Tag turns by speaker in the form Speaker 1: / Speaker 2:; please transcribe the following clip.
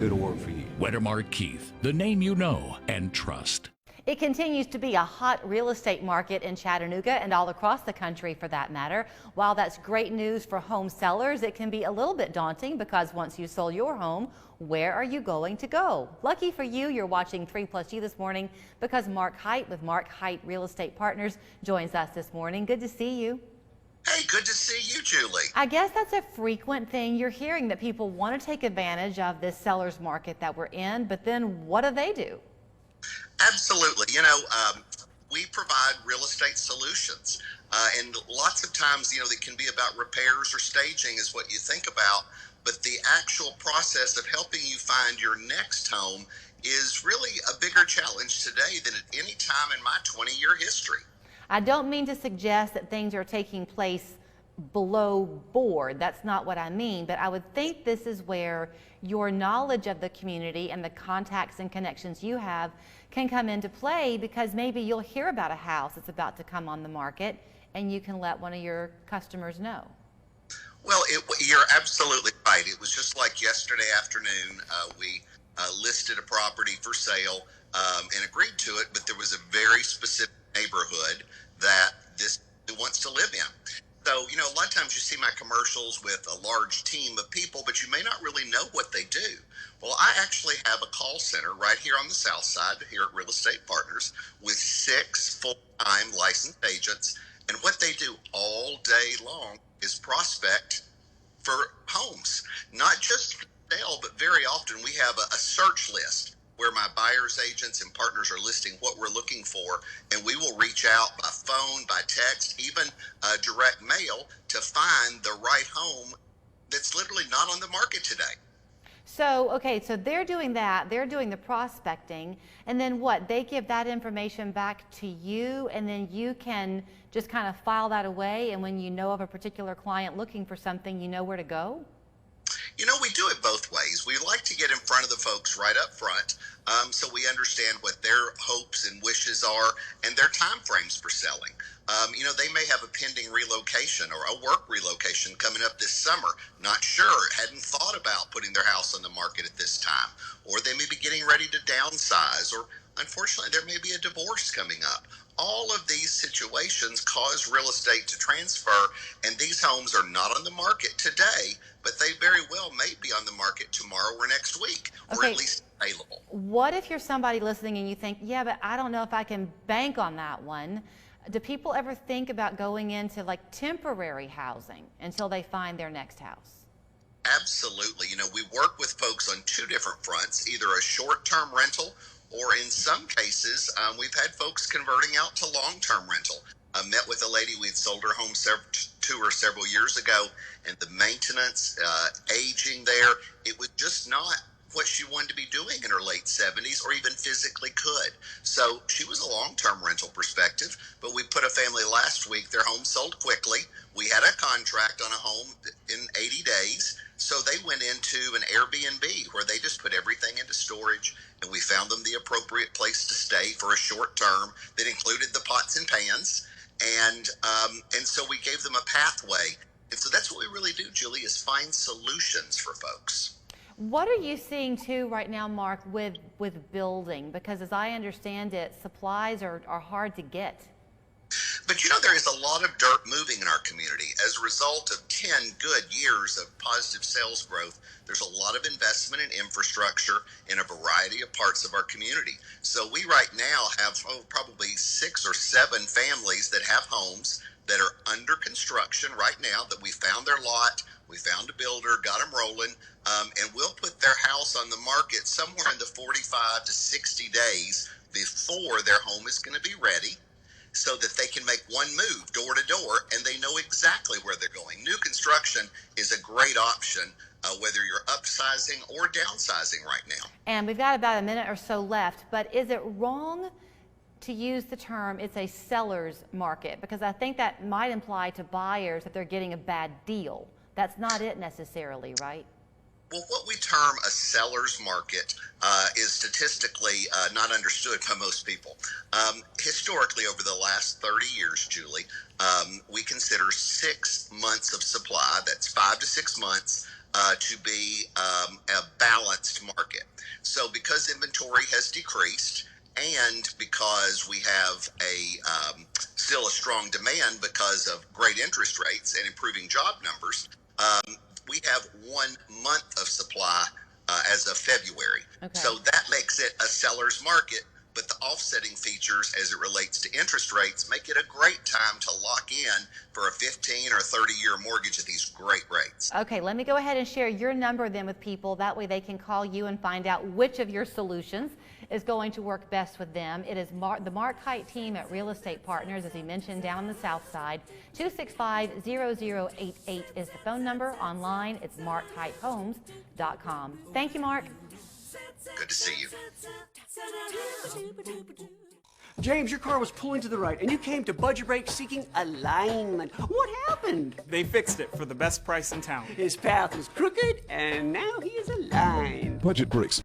Speaker 1: It'll work for you.
Speaker 2: Weddermark Keith, the name you know and trust.
Speaker 3: It continues to be a hot real estate market in Chattanooga and all across the country for that matter. While that's great news for home sellers, it can be a little bit daunting because once you sold your home, where are you going to go? Lucky for you, you're watching 3+U this morning because Mark Hite with Mark Hite Real Estate Partners joins us this morning. Good to see you.
Speaker 4: Hey, good to see you, Julie.
Speaker 3: I guess that's a frequent thing you're hearing, that people want to take advantage of this seller's market that we're in, but then what do?
Speaker 4: Absolutely. We provide real estate solutions. And lots of times, it can be about repairs or staging is what you think about. But the actual process of helping you find your next home is really a bigger challenge today than at any time in my 20-year history.
Speaker 3: I don't mean to suggest that things are taking place below board. That's not what I mean, but I would think this is where your knowledge of the community and the contacts and connections you have can come into play, because maybe you'll hear about a house that's about to come on the market and you can let one of your customers know.
Speaker 4: Well, you're absolutely right. It was just like yesterday afternoon. We listed a property for sale and agreed to it, but there was a very specific neighborhood that this wants to live in. So, a lot of times you see my commercials with a large team of people, but you may not really know what they do. Well, I actually have a call center right here on the south side here at Real Estate Partners with 6 full-time licensed agents. And what they do all day long is prospect for homes, not just for sale, but very often we have a search list where my buyers agents and partners are listing what we're looking for, and we will reach out by phone, by text, even direct mail to find the right home that's literally not on the market today.
Speaker 3: So, okay, so they're doing that, they're doing the prospecting, and then what? They give that information back to you, and then you can just kind of file that away, and when you know of a particular client looking for something, you know where to go?
Speaker 4: We do it both ways. We like to get in front of the folks right up front, so we understand what their hopes and wishes are and their time frames for selling. They may have a pending relocation or a work relocation coming up this summer, not sure, hadn't thought about putting their house on the market at this time, or they may be getting ready to downsize, or unfortunately there may be a divorce coming up. All of these situations cause real estate to transfer, and these homes are not on the market today, but they very well may be on the market tomorrow or next week, or at least available.
Speaker 3: What if you're somebody listening and you think, yeah, but I don't know if I can bank on that one? Do people ever think about going into like temporary housing until they find their next house?
Speaker 4: Absolutely. We work with folks on 2 different fronts, either a short-term rental, or in some cases, we've had folks converting out to long-term rental. I met with a lady, we had sold her home to her several years ago, and the maintenance, aging there, it was just not what she wanted to be doing in her late 70s or even physically could. So she was a long-term rental perspective, but we put a family last week, their home sold quickly. We had a contract on a home in 80 days. So they went into an Airbnb where they just put everything into storage, and we found them the appropriate place to stay for a short term that included the pots and pans. And so we gave them a pathway. And so that's what we really do, Julie, is find solutions for folks.
Speaker 3: What are you seeing too right now, Mark, with building? Because as I understand it, supplies are hard to get.
Speaker 4: But there is a lot of dirt moving in our community. As a result of 10 good years of positive sales growth, there's a lot of investment in infrastructure in a variety of parts of our community. So we right now have probably 6 or 7 families that have homes that are under construction right now, that we found their lot, we found a builder, got them rolling, and we'll put their house on the market somewhere in the 45 to 60 days before their home is going to be ready, so that they can make one move door to door and they know exactly where they're going. New construction is a great option, whether you're upsizing or downsizing right now.
Speaker 3: And we've got about a minute or so left, but is it wrong to use the term it's a seller's market? Because I think that might imply to buyers that they're getting a bad deal. That's not it necessarily, right?
Speaker 4: Well, what we term a seller's market is statistically not understood by most people. Historically, over the last 30 years, Julie, we consider 6 months of supply, that's 5 to 6 months, to be a balanced market. So because inventory has decreased, and because we have still a strong demand because of great interest rates and improving job numbers, we have 1 month of supply as of February.
Speaker 3: Okay.
Speaker 4: So that makes it a seller's market, but the offsetting features as it relates to interest rates make it a great time to lock in for a 15 or 30-year mortgage at these great rates.
Speaker 3: Okay, let me go ahead and share your number then with people. That way they can call you and find out which of your solutions is going to work best with them. It is the Mark Hite team at Real Estate Partners, as he mentioned, down on the south side. 265-0088 is the phone number. Online, it's markhitehomes.com. Thank you, Mark.
Speaker 4: Good to see you.
Speaker 1: James, your car was pulling to the right, and you came to Budget Break seeking alignment. What happened?
Speaker 5: They fixed it for the best price in town.
Speaker 1: His path was crooked, and now he is aligned.
Speaker 6: Budget Breaks.